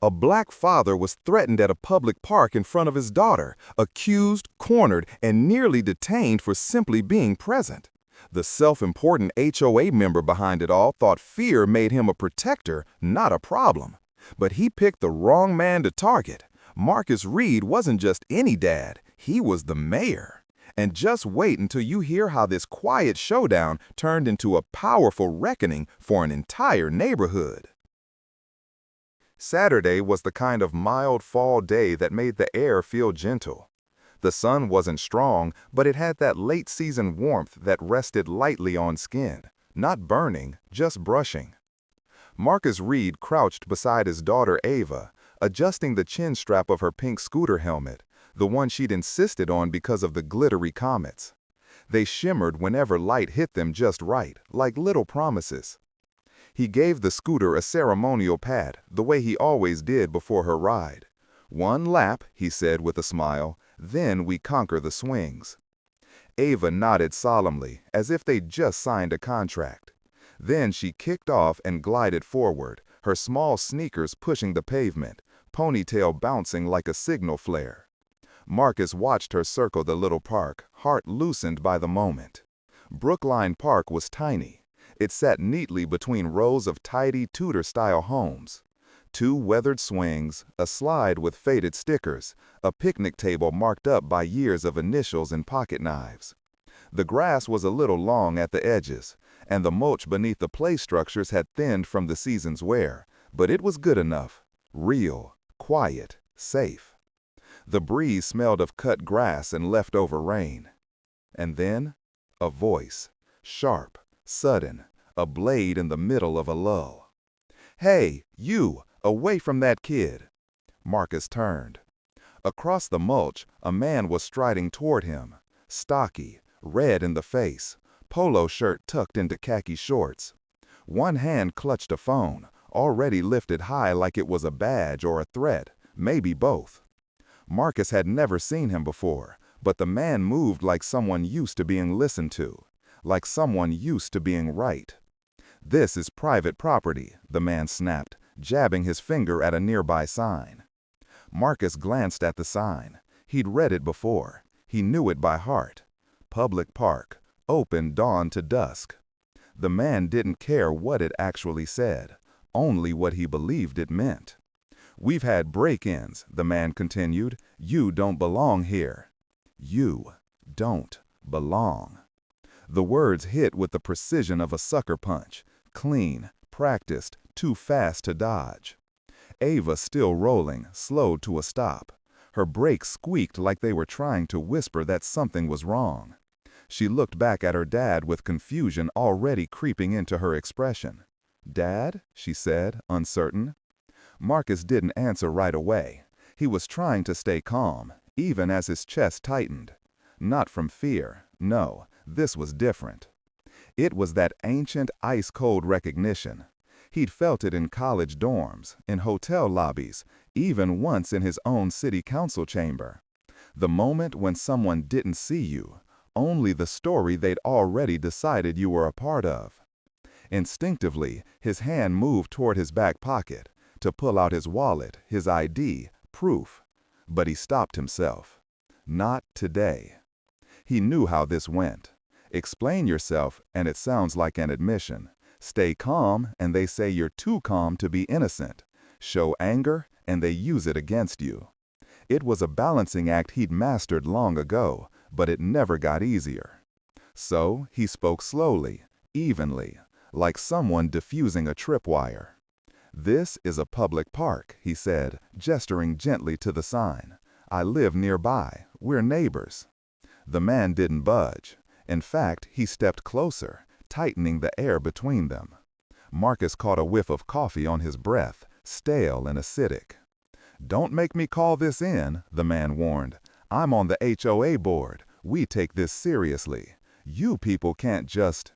A black father was threatened at a public park in front of his daughter, accused, cornered, and nearly detained for simply being present. The self-important HOA member behind it all thought fear made him a protector, not a problem. But he picked the wrong man to target. Marcus Reed wasn't just any dad, he was the mayor. And just wait until you hear how this quiet showdown turned into a powerful reckoning for an entire neighborhood. Saturday was the kind of mild fall day that made the air feel gentle. The sun wasn't strong, but it had that late-season warmth that rested lightly on skin, not burning, just brushing. Marcus Reed crouched beside his daughter Ava, adjusting the chin strap of her pink scooter helmet, the one she'd insisted on because of the glittery comets. They shimmered whenever light hit them just right, like little promises. He gave the scooter a ceremonial pat, the way he always did before her ride. "One lap," he said with a smile, "then we conquer the swings." Ava nodded solemnly, as if they'd just signed a contract. Then she kicked off and glided forward, her small sneakers pushing the pavement, ponytail bouncing like a signal flare. Marcus watched her circle the little park, heart loosened by the moment. Brookline Park was tiny. It sat neatly between rows of tidy Tudor-style homes. 2 weathered swings, a slide with faded stickers, a picnic table marked up by years of initials and pocket knives. The grass was a little long at the edges, and the mulch beneath the play structures had thinned from the season's wear, but it was good enough. Real, quiet, safe. The breeze smelled of cut grass and leftover rain. And then, a voice, sharp, sudden, a blade in the middle of a lull. "Hey, you, away from that kid." Marcus turned. Across the mulch, a man was striding toward him, stocky, red in the face, polo shirt tucked into khaki shorts. One hand clutched a phone, already lifted high like it was a badge or a threat, maybe both. Marcus had never seen him before, but the man moved like someone used to being listened to, like someone used to being right. "This is private property," the man snapped, jabbing his finger at a nearby sign. Marcus glanced at the sign. He'd read it before. He knew it by heart. Public park, open dawn to dusk. The man didn't care what it actually said, only what he believed it meant. "We've had break-ins," the man continued. "You don't belong here. You don't belong." The words hit with the precision of a sucker punch, clean, practiced, too fast to dodge. Ava, still rolling, slowed to a stop. Her brakes squeaked like they were trying to whisper that something was wrong. She looked back at her dad with confusion already creeping into her expression. "Dad?" she said, uncertain. Marcus didn't answer right away. He was trying to stay calm, even as his chest tightened. Not from fear, no, this was different. It was that ancient ice-cold recognition. He'd felt it in college dorms, in hotel lobbies, even once in his own city council chamber. The moment when someone didn't see you, only the story they'd already decided you were a part of. Instinctively, his hand moved toward his back pocket, to pull out his wallet, his ID, proof. But he stopped himself. Not today. He knew how this went. Explain yourself, and it sounds like an admission. Stay calm, and they say you're too calm to be innocent. Show anger, and they use it against you. It was a balancing act he'd mastered long ago, but it never got easier. So he spoke slowly, evenly, like someone diffusing a tripwire. "This is a public park," he said, gesturing gently to the sign. "I live nearby. We're neighbors." The man didn't budge. In fact, he stepped closer, tightening the air between them. Marcus caught a whiff of coffee on his breath, stale and acidic. "Don't make me call this in," the man warned. "I'm on the HOA board. We take this seriously. You people can't just—"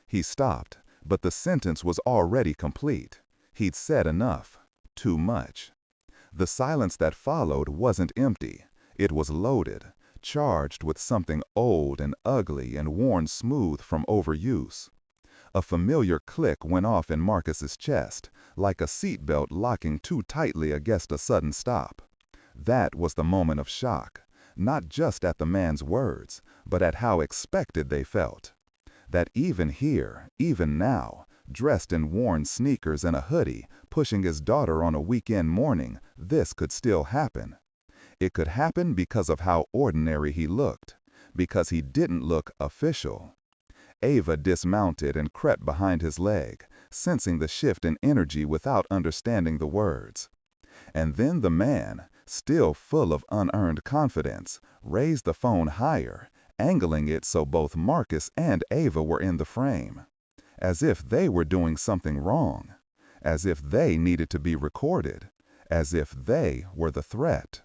He stopped, but the sentence was already complete. He'd said enough. Too much. The silence that followed wasn't empty. It was loaded, charged with something old and ugly and worn smooth from overuse. A familiar click went off in Marcus's chest, like a seatbelt locking too tightly against a sudden stop. That was the moment of shock, not just at the man's words, but at how expected they felt. That even here, even now, dressed in worn sneakers and a hoodie, pushing his daughter on a weekend morning, this could still happen. It could happen because of how ordinary he looked, because he didn't look official. Ava dismounted and crept behind his leg, sensing the shift in energy without understanding the words. And then the man, still full of unearned confidence, raised the phone higher, angling it so both Marcus and Ava were in the frame. As if they were doing something wrong. As if they needed to be recorded. As if they were the threat.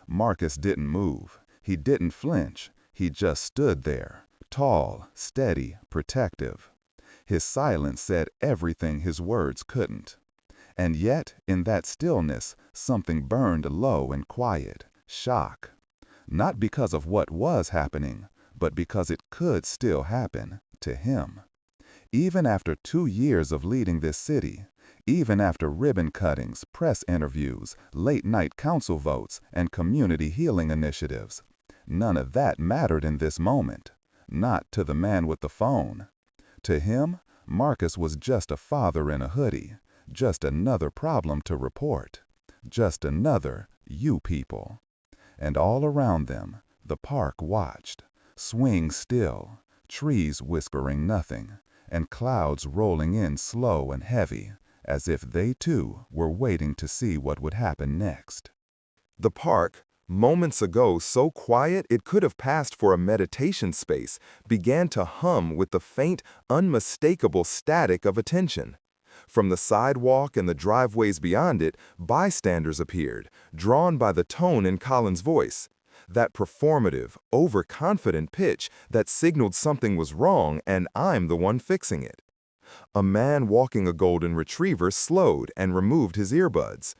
Marcus didn't move. He didn't flinch. He just stood there, tall, steady, protective. His silence said everything his words couldn't. And yet, in that stillness, something burned low and quiet, shock. Not because of what was happening, but because it could still happen to him. Even after 2 years of leading this city, even after ribbon cuttings, press interviews, late-night council votes, and community healing initiatives, none of that mattered in this moment. Not to the man with the phone. To him, Marcus was just a father in a hoodie, just another problem to report, just another "you people." And all around them, the park watched, swing still, trees whispering nothing, and clouds rolling in slow and heavy, as if they too were waiting to see what would happen next. The park, moments ago so quiet it could have passed for a meditation space, began to hum with the faint, unmistakable static of attention. From the sidewalk and the driveways beyond it, bystanders appeared, drawn by the tone in Colin's voice. That performative, overconfident pitch that signaled something was wrong and I'm the one fixing it. A man walking a golden retriever slowed and removed his earbuds.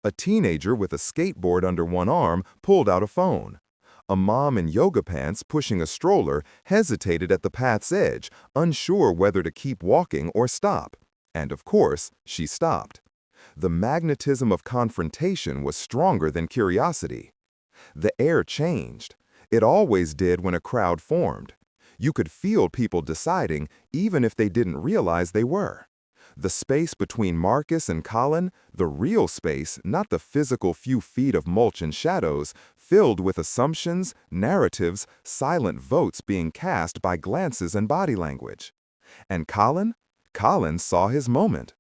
A teenager with a skateboard under one arm pulled out a phone. A mom in yoga pants pushing a stroller hesitated at the path's edge, unsure whether to keep walking or stop. And of course, she stopped. The magnetism of confrontation was stronger than curiosity. The air changed. It always did when a crowd formed. You could feel people deciding, even if they didn't realize they were. The space between Marcus and Colin, the real space, not the physical few feet of mulch and shadows, filled with assumptions, narratives, silent votes being cast by glances and body language. And Colin saw his moment.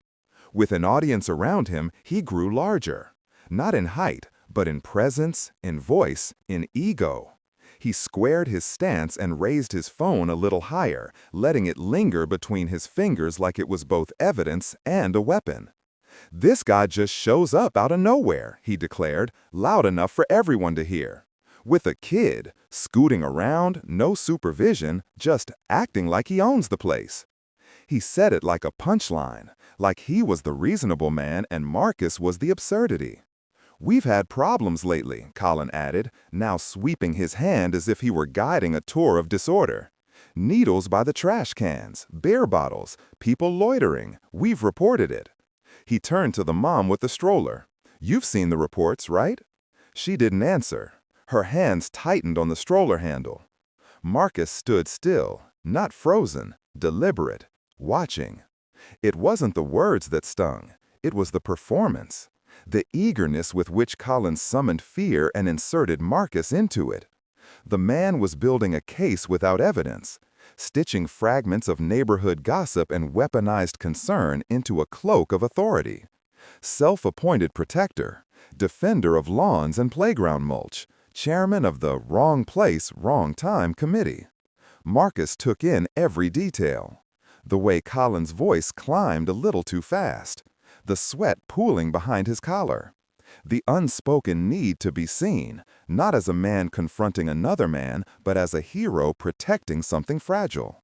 With an audience around him, he grew larger. Not in height, but in presence, in voice, in ego. He squared his stance and raised his phone a little higher, letting it linger between his fingers like it was both evidence and a weapon. "This guy just shows up out of nowhere," he declared, loud enough for everyone to hear. With a kid, scooting around, no supervision, just acting like he owns the place. He said it like a punchline, like he was the reasonable man and Marcus was the absurdity. "We've had problems lately," Colin added, now sweeping his hand as if he were guiding a tour of disorder. "Needles by the trash cans, beer bottles, people loitering. We've reported it." He turned to the mom with the stroller. "You've seen the reports, right?" She didn't answer. Her hands tightened on the stroller handle. Marcus stood still, not frozen, deliberate, watching. It wasn't the words that stung. It was the performance. The eagerness with which Collins summoned fear and inserted Marcus into it. The man was building a case without evidence, stitching fragments of neighborhood gossip and weaponized concern into a cloak of authority. Self-appointed protector, defender of lawns and playground mulch, chairman of the Wrong Place, Wrong Time committee. Marcus took in every detail. The way Collins' voice climbed a little too fast. The sweat pooling behind his collar. The unspoken need to be seen, not as a man confronting another man, but as a hero protecting something fragile.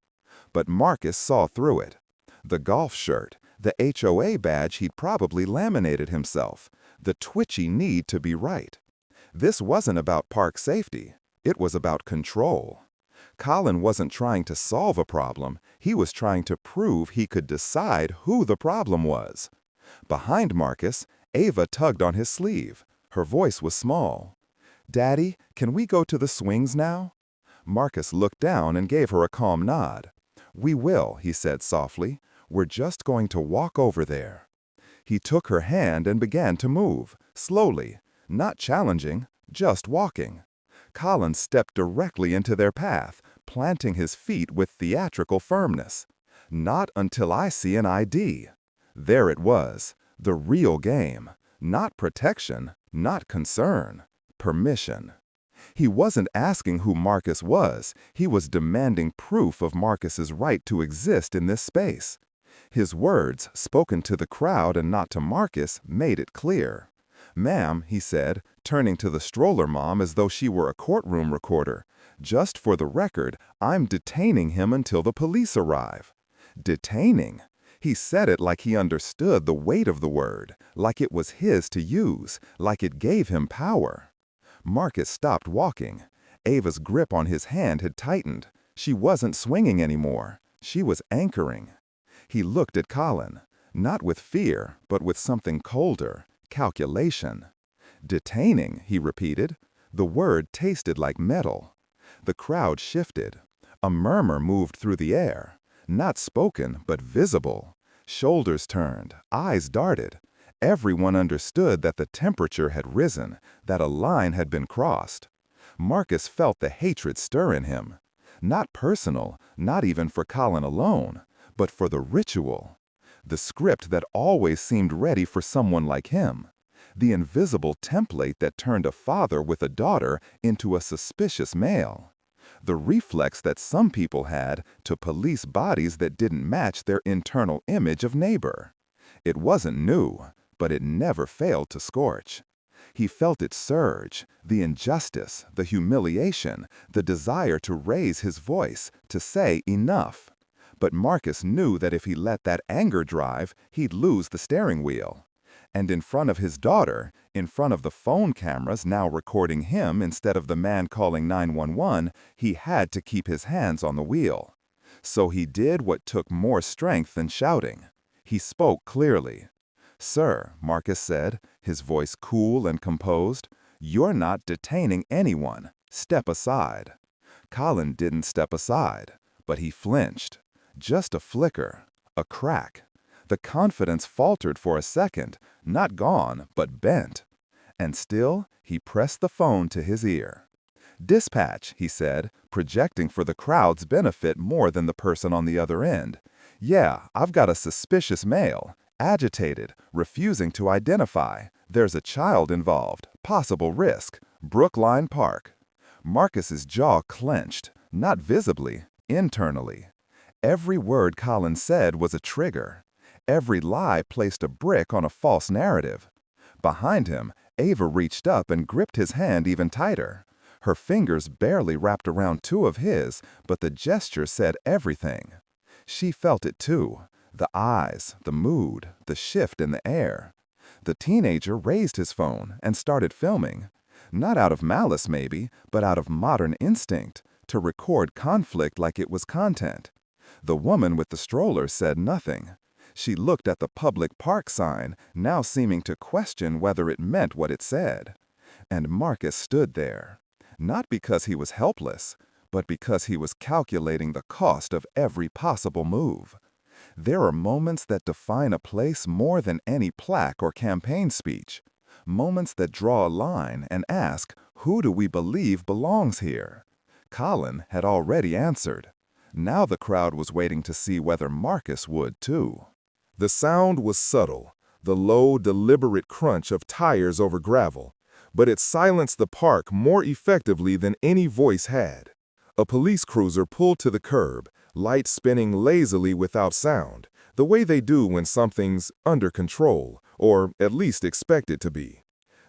But Marcus saw through it. The golf shirt, the HOA badge he'd probably laminated himself, the twitchy need to be right. This wasn't about park safety. It was about control. Colin wasn't trying to solve a problem, he was trying to prove he could decide who the problem was. Behind Marcus, Ava tugged on his sleeve. Her voice was small. "Daddy, can we go to the swings now?" Marcus looked down and gave her a calm nod. "We will," he said softly. "We're just going to walk over there." He took her hand and began to move, slowly, not challenging, just walking. Colin stepped directly into their path, planting his feet with theatrical firmness. "Not until I see an ID." There it was, the real game. Not protection, not concern, permission. He wasn't asking who Marcus was, he was demanding proof of Marcus's right to exist in this space. His words, spoken to the crowd and not to Marcus, made it clear. "Ma'am," he said, turning to the stroller mom as though she were a courtroom recorder, "just for the record, I'm detaining him until the police arrive." Detaining? He said it like he understood the weight of the word, like it was his to use, like it gave him power. Marcus stopped walking. Ava's grip on his hand had tightened. She wasn't swinging anymore. She was anchoring. He looked at Colin, not with fear, but with something colder, calculation. "Detaining," he repeated. The word tasted like metal. The crowd shifted. A murmur moved through the air. Not spoken, but visible. Shoulders turned, eyes darted. Everyone understood that the temperature had risen, that a line had been crossed. Marcus felt the hatred stir in him. Not personal, not even for Colin alone, but for the ritual. The script that always seemed ready for someone like him. The invisible template that turned a father with a daughter into a suspicious male. The reflex that some people had to police bodies that didn't match their internal image of neighbor. It wasn't new, but it never failed to scorch. He felt it surge, the injustice, the humiliation, the desire to raise his voice, to say enough. But Marcus knew that if he let that anger drive, he'd lose the steering wheel. And in front of his daughter, in front of the phone cameras now recording him instead of the man calling 911, he had to keep his hands on the wheel. So he did what took more strength than shouting. He spoke clearly. "Sir," Marcus said, his voice cool and composed, "you're not detaining anyone. Step aside." Colin didn't step aside, but he flinched. Just a flicker, a crack. The confidence faltered for a second, not gone, but bent. And still, he pressed the phone to his ear. "Dispatch," he said, projecting for the crowd's benefit more than the person on the other end. "Yeah, I've got a suspicious male. Agitated, refusing to identify. There's a child involved, possible risk. Brookline Park." Marcus's jaw clenched, not visibly, internally. Every word Colin said was a trigger. Every lie placed a brick on a false narrative. Behind him, Ava reached up and gripped his hand even tighter. Her fingers barely wrapped around two of his, but the gesture said everything. She felt it too. The eyes, the mood, the shift in the air. The teenager raised his phone and started filming. Not out of malice maybe, but out of modern instinct, to record conflict like it was content. The woman with the stroller said nothing. She looked at the public park sign, now seeming to question whether it meant what it said. And Marcus stood there. Not because he was helpless, but because he was calculating the cost of every possible move. There are moments that define a place more than any plaque or campaign speech. Moments that draw a line and ask, who do we believe belongs here? Colin had already answered. Now the crowd was waiting to see whether Marcus would too. The sound was subtle, the low, deliberate crunch of tires over gravel, but it silenced the park more effectively than any voice had. A police cruiser pulled to the curb, lights spinning lazily without sound, the way they do when something's under control, or at least expected to be.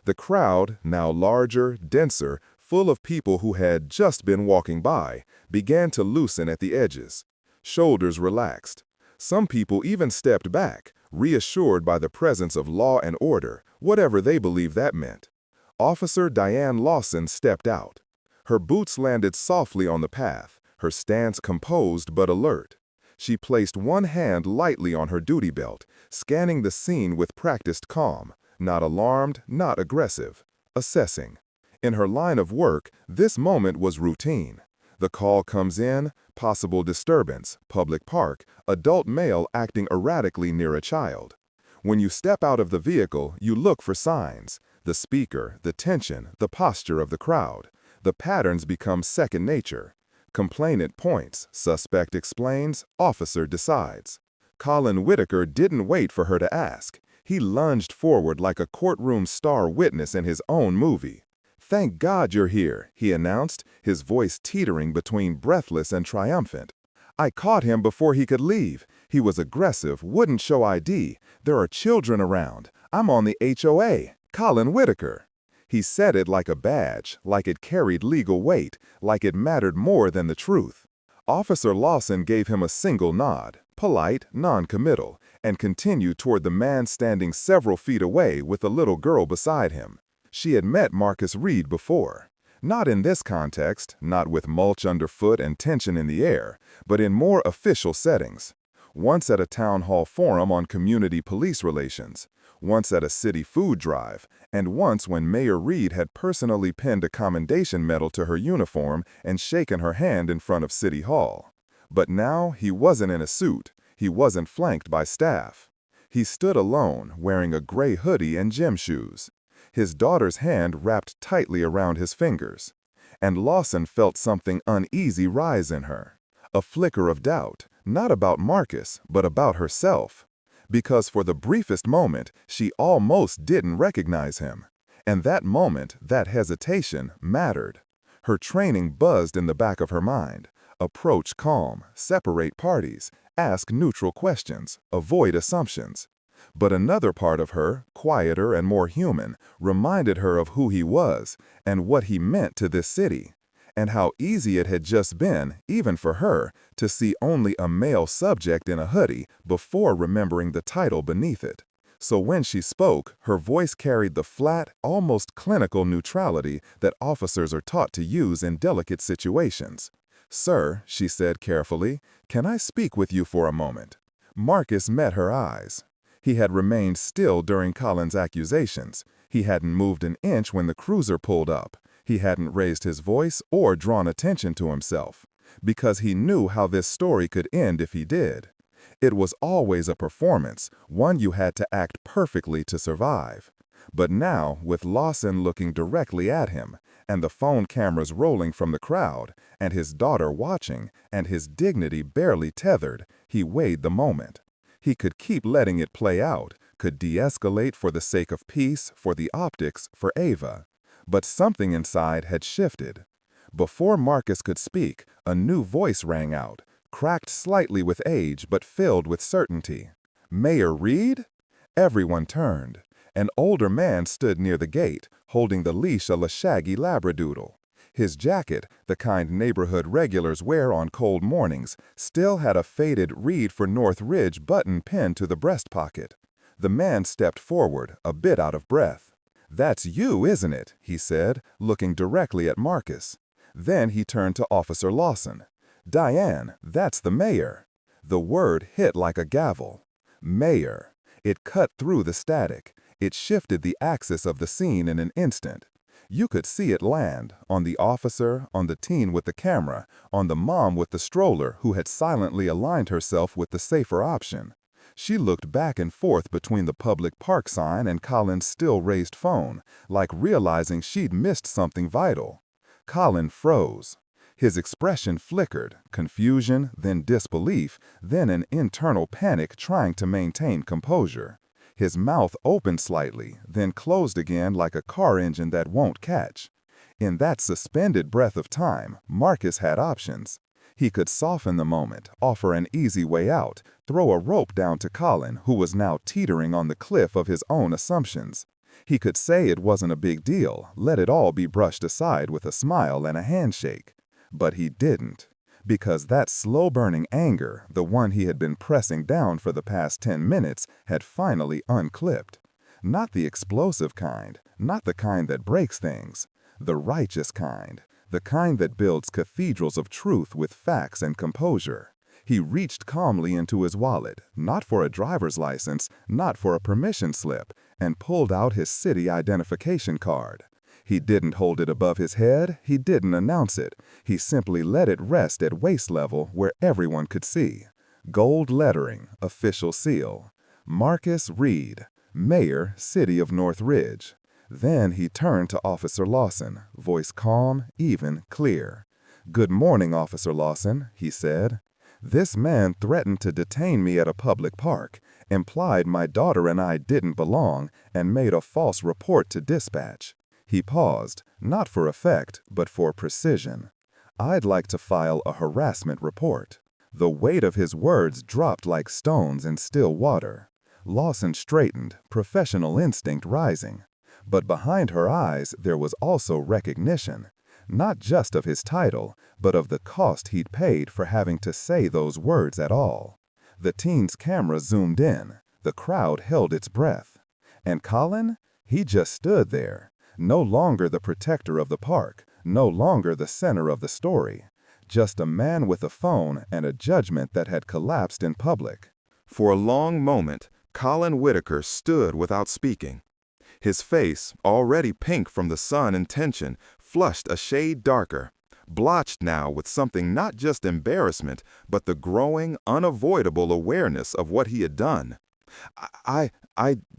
The crowd, now larger, denser, full of people who had just been walking by, began to loosen at the edges. Shoulders relaxed. Some people even stepped back, reassured by the presence of law and order, whatever they believed that meant. Officer Diane Lawson stepped out. Her boots landed softly on the path, her stance composed but alert. She placed one hand lightly on her duty belt, scanning the scene with practiced calm, not alarmed, not aggressive, assessing. In her line of work, this moment was routine. The call comes in, possible disturbance, public park, adult male acting erratically near a child. When you step out of the vehicle, you look for signs. The speaker, the tension, the posture of the crowd. The patterns become second nature. Complainant points, suspect explains, officer decides. Colin Whitaker didn't wait for her to ask. He lunged forward like a courtroom star witness in his own movie. "Thank God you're here," he announced, his voice teetering between breathless and triumphant. "I caught him before he could leave. He was aggressive, wouldn't show ID. There are children around. I'm on the HOA. Colin Whitaker." He said it like a badge, like it carried legal weight, like it mattered more than the truth. Officer Lawson gave him a single nod, polite, non-committal, and continued toward the man standing several feet away with the little girl beside him. She had met Marcus Reed before. Not in this context, not with mulch underfoot and tension in the air, but in more official settings. Once at a town hall forum on community police relations, once at a city food drive, and once when Mayor Reed had personally pinned a commendation medal to her uniform and shaken her hand in front of City Hall. But now he wasn't in a suit. He wasn't flanked by staff. He stood alone, wearing a gray hoodie and gym shoes. His daughter's hand wrapped tightly around his fingers. And Lawson felt something uneasy rise in her. A flicker of doubt, not about Marcus, but about herself. Because for the briefest moment, she almost didn't recognize him. And that moment, that hesitation, mattered. Her training buzzed in the back of her mind. Approach calm, separate parties, ask neutral questions, avoid assumptions. But another part of her, quieter and more human, reminded her of who he was and what he meant to this city, and how easy it had just been, even for her, to see only a male subject in a hoodie before remembering the title beneath it. So when she spoke, her voice carried the flat, almost clinical neutrality that officers are taught to use in delicate situations. "Sir," she said carefully, "can I speak with you for a moment?" Marcus met her eyes. He had remained still during Colin's accusations. He hadn't moved an inch when the cruiser pulled up. He hadn't raised his voice or drawn attention to himself, because he knew how this story could end if he did. It was always a performance, one you had to act perfectly to survive. But now, with Lawson looking directly at him, and the phone cameras rolling from the crowd, and his daughter watching, and his dignity barely tethered, he weighed the moment. He could keep letting it play out, could de-escalate for the sake of peace, for the optics, for Ava. But something inside had shifted. Before Marcus could speak, a new voice rang out, cracked slightly with age but filled with certainty. "Mayor Reed?" Everyone turned. An older man stood near the gate, holding the leash of a shaggy labradoodle. His jacket, the kind neighborhood regulars wear on cold mornings, still had a faded Reed for North Ridge button pinned to the breast pocket. The man stepped forward, a bit out of breath. "That's you, isn't it?" he said, looking directly at Marcus. Then he turned to Officer Lawson. "Diane, that's the mayor." The word hit like a gavel. Mayor. It cut through the static. It shifted the axis of the scene in an instant. You could see it land, on the officer, on the teen with the camera, on the mom with the stroller who had silently aligned herself with the safer option. She looked back and forth between the public park sign and Colin's still-raised phone, like realizing she'd missed something vital. Colin froze. His expression flickered, confusion, then disbelief, then an internal panic trying to maintain composure. His mouth opened slightly, then closed again like a car engine that won't catch. In that suspended breath of time, Marcus had options. He could soften the moment, offer an easy way out, throw a rope down to Colin, who was now teetering on the cliff of his own assumptions. He could say it wasn't a big deal, let it all be brushed aside with a smile and a handshake. But he didn't. Because that slow-burning anger, the one he had been pressing down for the past 10 minutes, had finally unclipped. Not the explosive kind, not the kind that breaks things. The righteous kind, the kind that builds cathedrals of truth with facts and composure. He reached calmly into his wallet, not for a driver's license, not for a permission slip, and pulled out his city identification card. He didn't hold it above his head, he didn't announce it. He simply let it rest at waist level where everyone could see. Gold lettering, official seal. Marcus Reed, Mayor, City of North Ridge. Then he turned to Officer Lawson, voice calm, even, clear. "Good morning, Officer Lawson," he said. "This man threatened to detain me at a public park, implied my daughter and I didn't belong, and made a false report to dispatch." He paused, not for effect, but for precision. "I'd like to file a harassment report." The weight of his words dropped like stones in still water. Lawson straightened, professional instinct rising. But behind her eyes there was also recognition, not just of his title, but of the cost he'd paid for having to say those words at all. The teen's camera zoomed in. The crowd held its breath. And Colin? He just stood there, no longer the protector of the park, no longer the center of the story. Just a man with a phone and a judgment that had collapsed in public. For a long moment, Colin Whitaker stood without speaking. His face, already pink from the sun and tension, flushed a shade darker, blotched now with something not just embarrassment, but the growing, unavoidable awareness of what he had done. I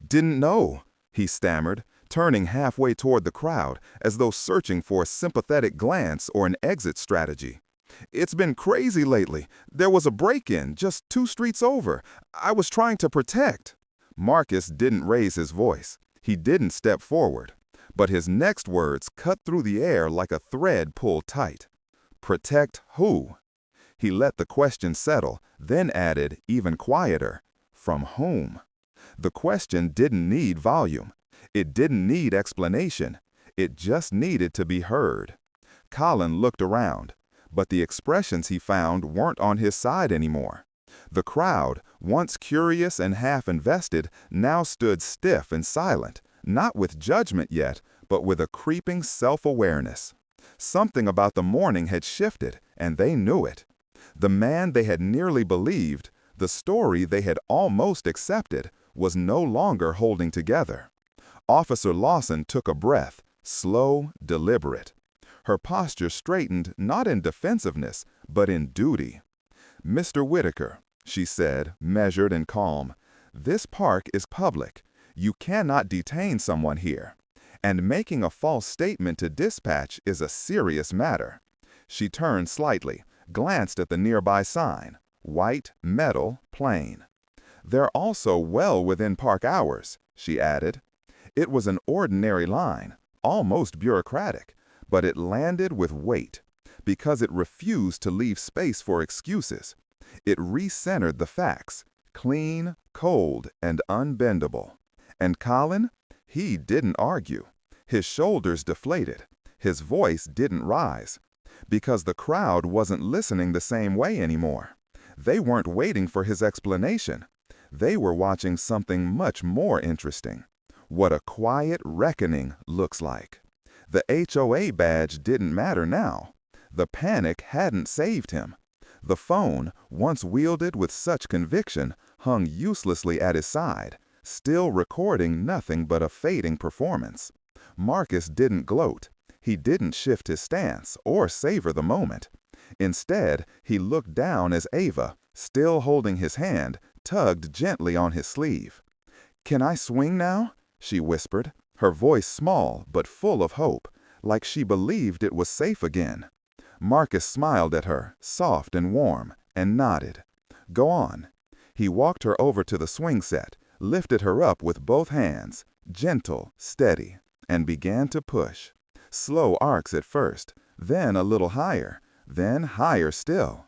didn't know," he stammered, turning halfway toward the crowd as though searching for a sympathetic glance or an exit strategy. "It's been crazy lately. There was a break-in just 2 streets over. I was trying to protect." Marcus didn't raise his voice. He didn't step forward. But his next words cut through the air like a thread pulled tight. "Protect who?" He let the question settle, then added, even quieter, "From whom?" The question didn't need volume. It didn't need explanation. It just needed to be heard. Colin looked around, but the expressions he found weren't on his side anymore. The crowd, once curious and half invested, now stood stiff and silent, not with judgment yet, but with a creeping self-awareness. Something about the morning had shifted, and they knew it. The man they had nearly believed, the story they had almost accepted, was no longer holding together. Officer Lawson took a breath, slow, deliberate. Her posture straightened not in defensiveness, but in duty. "Mr. Whitaker," she said, measured and calm, "this park is public. You cannot detain someone here. And making a false statement to dispatch is a serious matter." She turned slightly, glanced at the nearby sign, white, metal, plain. "They're also well within park hours," she added. It was an ordinary line, almost bureaucratic, but it landed with weight, because it refused to leave space for excuses. It recentered the facts, clean, cold, and unbendable. And Colin? He didn't argue. His shoulders deflated. His voice didn't rise. Because the crowd wasn't listening the same way anymore. They weren't waiting for his explanation. They were watching something much more interesting. What a quiet reckoning looks like. The HOA badge didn't matter now. The panic hadn't saved him. The phone, once wielded with such conviction, hung uselessly at his side, still recording nothing but a fading performance. Marcus didn't gloat. He didn't shift his stance or savor the moment. Instead, he looked down as Ava, still holding his hand, tugged gently on his sleeve. "Can I swing now?" she whispered, her voice small but full of hope, like she believed it was safe again. Marcus smiled at her, soft and warm, and nodded. "Go on." He walked her over to the swing set, lifted her up with both hands, gentle, steady, and began to push. Slow arcs at first, then a little higher, then higher still.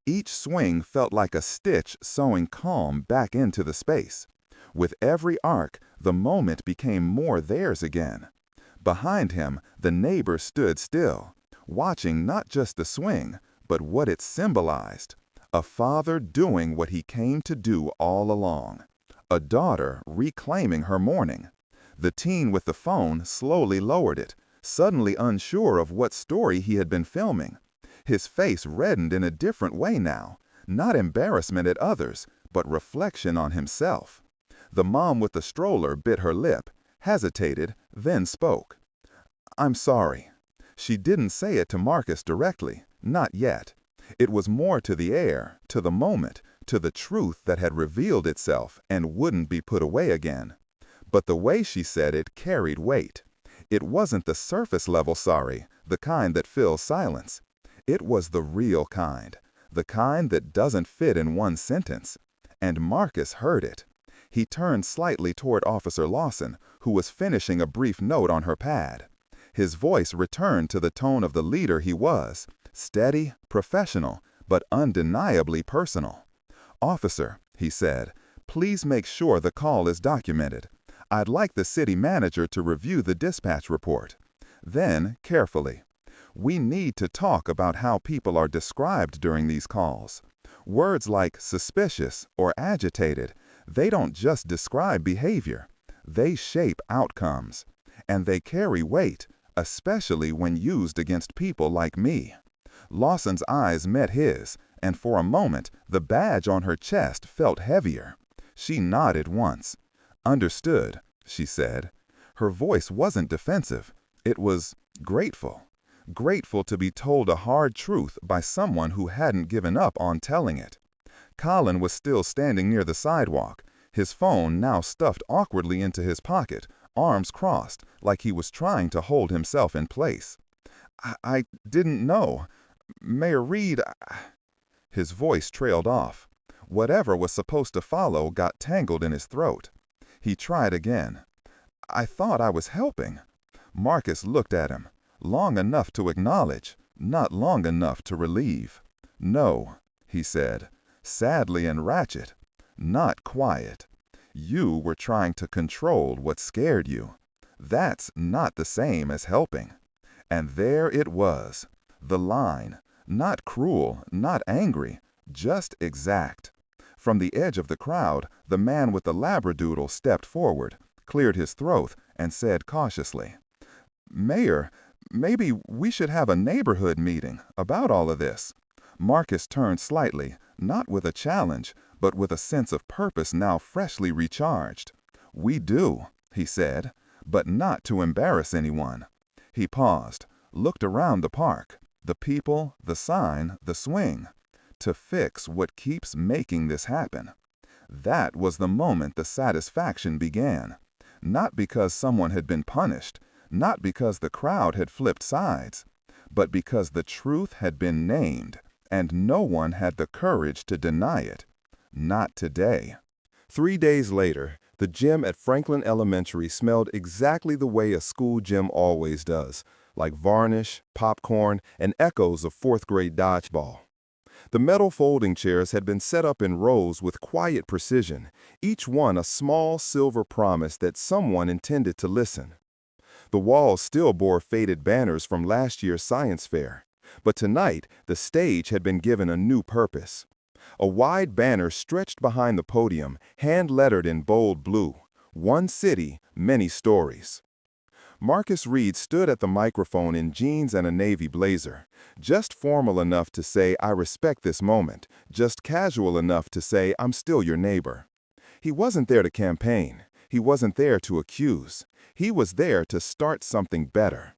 Each swing felt like a stitch sewing calm back into the space. With every arc, the moment became more theirs again. Behind him, the neighbor stood still, watching not just the swing, but what it symbolized. A father doing what he came to do all along. A daughter reclaiming her morning. The teen with the phone slowly lowered it, suddenly unsure of what story he had been filming. His face reddened in a different way now, not embarrassment at others, but reflection on himself. The mom with the stroller bit her lip, hesitated, then spoke. "I'm sorry." She didn't say it to Marcus directly, not yet. It was more to the air, to the moment, to the truth that had revealed itself and wouldn't be put away again. But the way she said it carried weight. It wasn't the surface-level sorry, the kind that fills silence. It was the real kind, the kind that doesn't fit in one sentence. And Marcus heard it. He turned slightly toward Officer Lawson, who was finishing a brief note on her pad. His voice returned to the tone of the leader he was, steady, professional, but undeniably personal. "Officer," he said, "please make sure the call is documented. I'd like the city manager to review the dispatch report." Then, carefully, "We need to talk about how people are described during these calls. Words like suspicious or agitated, they don't just describe behavior. They shape outcomes. And they carry weight, especially when used against people like me." Lawson's eyes met his, and for a moment, the badge on her chest felt heavier. She nodded once. "Understood," she said. Her voice wasn't defensive. It was grateful. Grateful to be told a hard truth by someone who hadn't given up on telling it. Colin was still standing near the sidewalk, his phone now stuffed awkwardly into his pocket, arms crossed, like he was trying to hold himself in place. I didn't know. Mayor Reed." His voice trailed off. Whatever was supposed to follow got tangled in his throat. He tried again. "I thought I was helping." Marcus looked at him, long enough to acknowledge, not long enough to relieve. "No," he said, sadly and ratchet, "not quiet. You were trying to control what scared you. That's not the same as helping." And there it was, the line, not cruel, not angry, just exact. From the edge of the crowd, the man with the labradoodle stepped forward, cleared his throat, and said cautiously, "Mayor, maybe we should have a neighborhood meeting about all of this." Marcus turned slightly, not with a challenge, but with a sense of purpose now freshly recharged. "We do," he said, "but not to embarrass anyone." He paused, looked around the park, the people, the sign, the swing, to fix what keeps making this happen. That was the moment the satisfaction began. Not because someone had been punished, not because the crowd had flipped sides, but because the truth had been named, and no one had the courage to deny it. Not today. 3 days later, the gym at Franklin Elementary smelled exactly the way a school gym always does, like varnish, popcorn, and echoes of fourth-grade dodgeball. The metal folding chairs had been set up in rows with quiet precision, each one a small silver promise that someone intended to listen. The walls still bore faded banners from last year's science fair, but tonight the stage had been given a new purpose. A wide banner stretched behind the podium, hand-lettered in bold blue, "One city, many stories." Marcus Reed stood at the microphone in jeans and a navy blazer, just formal enough to say, "I respect this moment," just casual enough to say, "I'm still your neighbor." He wasn't there to campaign. He wasn't there to accuse. He was there to start something better.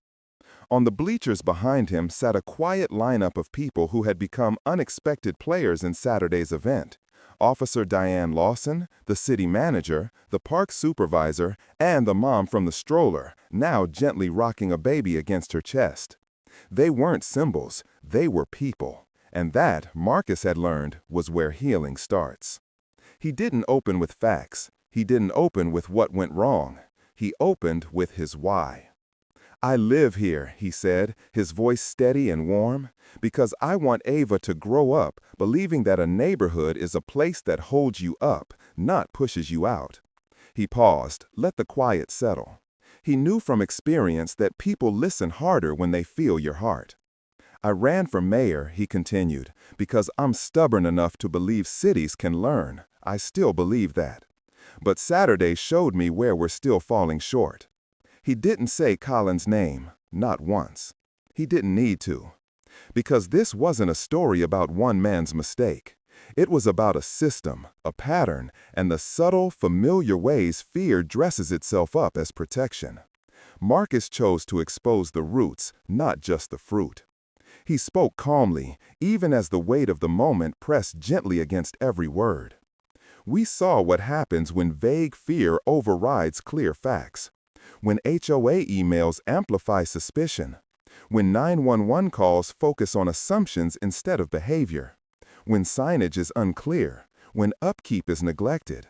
On the bleachers behind him sat a quiet lineup of people who had become unexpected players in Saturday's event. Officer Diane Lawson, the city manager, the park supervisor, and the mom from the stroller, now gently rocking a baby against her chest. They weren't symbols, they were people. And that, Marcus had learned, was where healing starts. He didn't open with facts. He didn't open with what went wrong. He opened with his why. "I live here," he said, his voice steady and warm, "because I want Ava to grow up believing that a neighborhood is a place that holds you up, not pushes you out." He paused, let the quiet settle. He knew from experience that people listen harder when they feel your heart. "I ran for mayor," he continued, "because I'm stubborn enough to believe cities can learn. I still believe that. But Saturday showed me where we're still falling short." He didn't say Colin's name, Not once. He didn't need to. Because this wasn't a story about one man's mistake. It was about a system, a pattern, and the subtle, familiar ways fear dresses itself up as protection. Marcus chose to expose the roots, not just the fruit. He spoke calmly, even as the weight of the moment pressed gently against every word. We saw what happens when vague fear overrides clear facts. When HOA emails amplify suspicion. When 911 calls focus on assumptions instead of behavior. When signage is unclear. When upkeep is neglected.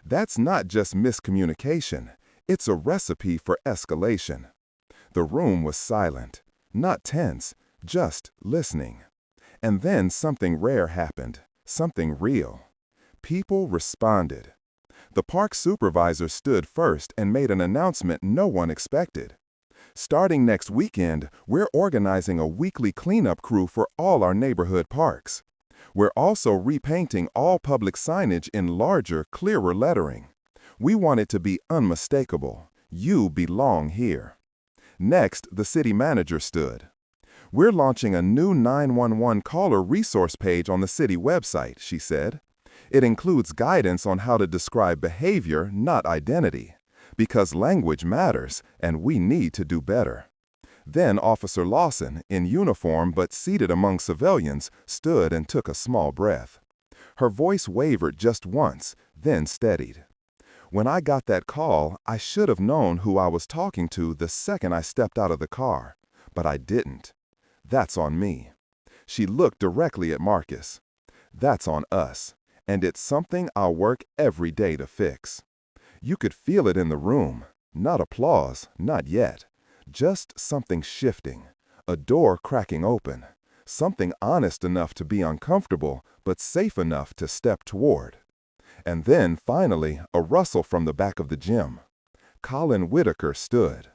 That's not just miscommunication. It's a recipe for escalation. The room was silent, not tense, just listening. And then something rare happened, something real. People responded. The park supervisor stood first and made an announcement no one expected. Starting next weekend, we're organizing a weekly cleanup crew for all our neighborhood parks. We're also repainting all public signage in larger, clearer lettering. We want it to be unmistakable. You belong here. Next, the city manager stood. We're launching a new 911 caller resource page on the city website, she said. It includes guidance on how to describe behavior, not identity. Because language matters, and we need to do better. Then Officer Lawson, in uniform but seated among civilians, stood and took a small breath. Her voice wavered just once, then steadied. When I got that call, I should have known who I was talking to the second I stepped out of the car, but I didn't. That's on me. She looked directly at Marcus. That's on us, and it's something I'll work every day to fix. You could feel it in the room. Not applause, not yet. Just something shifting. A door cracking open. Something honest enough to be uncomfortable, but safe enough to step toward. And then, finally, a rustle from the back of the gym. Colin Whitaker stood.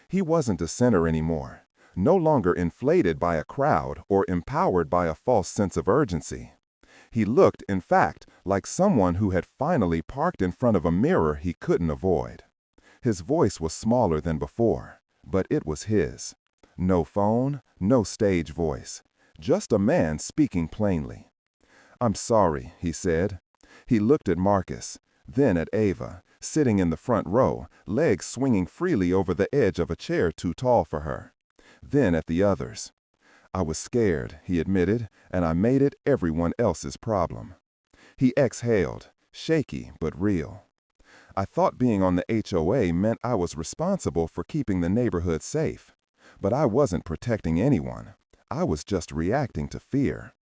He wasn't a center anymore. No longer inflated by a crowd or empowered by a false sense of urgency. He looked, in fact, like someone who had finally parked in front of a mirror he couldn't avoid. His voice was smaller than before, but it was his. No phone, no stage voice. Just a man speaking plainly. "I'm sorry," he said. He looked at Marcus, then at Ava, sitting in the front row, legs swinging freely over the edge of a chair too tall for her. Then at the others. "I was scared," he admitted, "and I made it everyone else's problem." He exhaled, shaky but real. "I thought being on the HOA meant I was responsible for keeping the neighborhood safe. But I wasn't protecting anyone. I was just reacting to fear.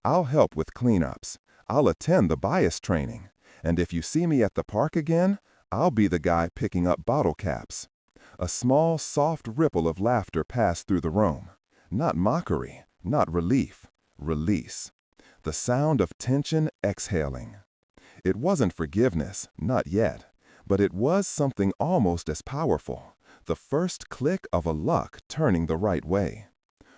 I'll help with cleanups. I'll attend the bias training. And if you see me at the park again, I'll be the guy picking up bottle caps." A small, soft ripple of laughter passed through the room. Not mockery, not relief, release. The sound of tension exhaling. It wasn't forgiveness, not yet, but it was something almost as powerful, the first click of a luck turning the right way.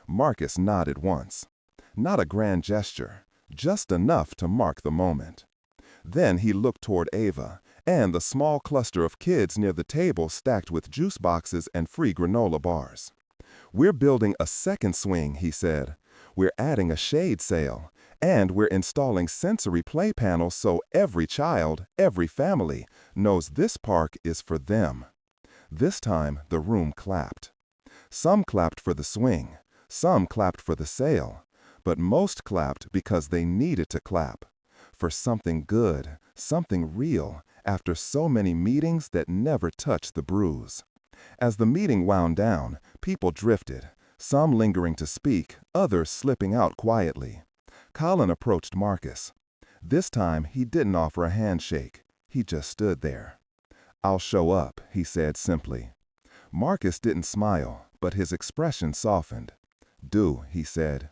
Marcus nodded once. Not a grand gesture, just enough to mark the moment. Then he looked toward Ava and the small cluster of kids near the table stacked with juice boxes and free granola bars. "We're building a second swing," he said. "We're adding a shade sail, and we're installing sensory play panels so every child, every family, knows this park is for them." This time, the room clapped. Some clapped for the swing, some clapped for the sail, but most clapped because they needed to clap. For something good, something real, after so many meetings that never touched the bruise. As the meeting wound down, people drifted, some lingering to speak, others slipping out quietly. Colin approached Marcus. This time, he didn't offer a handshake. He just stood there. "I'll show up," he said simply. Marcus didn't smile, but his expression softened. "Do," he said.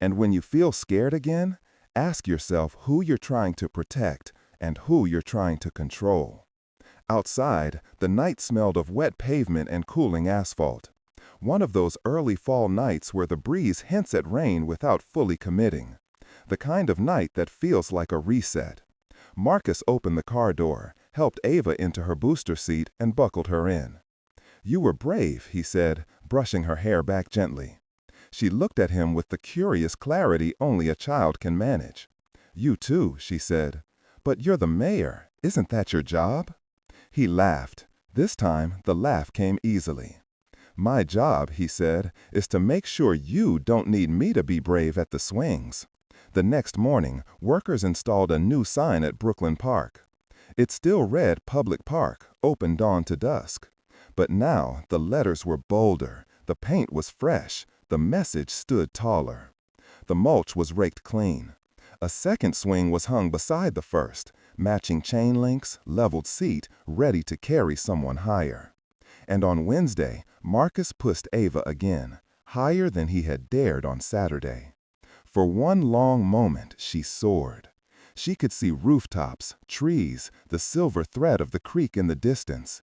"And when you feel scared again, ask yourself who you're trying to protect and who you're trying to control." Outside, the night smelled of wet pavement and cooling asphalt. One of those early fall nights where the breeze hints at rain without fully committing. The kind of night that feels like a reset. Marcus opened the car door, helped Ava into her booster seat, and buckled her in. "You were brave," he said, brushing her hair back gently. She looked at him with the curious clarity only a child can manage. "You too," she said. "But you're the mayor. Isn't that your job?" He laughed. This time, the laugh came easily. "My job," he said, "is to make sure you don't need me to be brave at the swings." The next morning, workers installed a new sign at Brooklyn Park. It still read Public Park, open dawn to dusk. But now the letters were bolder, the paint was fresh, the message stood taller. The mulch was raked clean. A second swing was hung beside the first, matching chain links, leveled seat, ready to carry someone higher. And on Wednesday, Marcus pushed Ava again, higher than he had dared on Saturday. For one long moment, she soared. She could see rooftops, trees, the silver thread of the creek in the distance.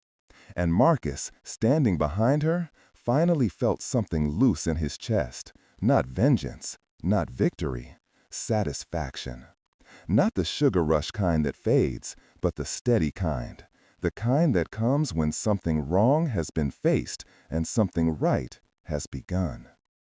And Marcus, standing behind her, finally felt something loose in his chest. Not vengeance, not victory, satisfaction. Not the sugar rush kind that fades, but the steady kind. The kind that comes when something wrong has been faced and something right has begun.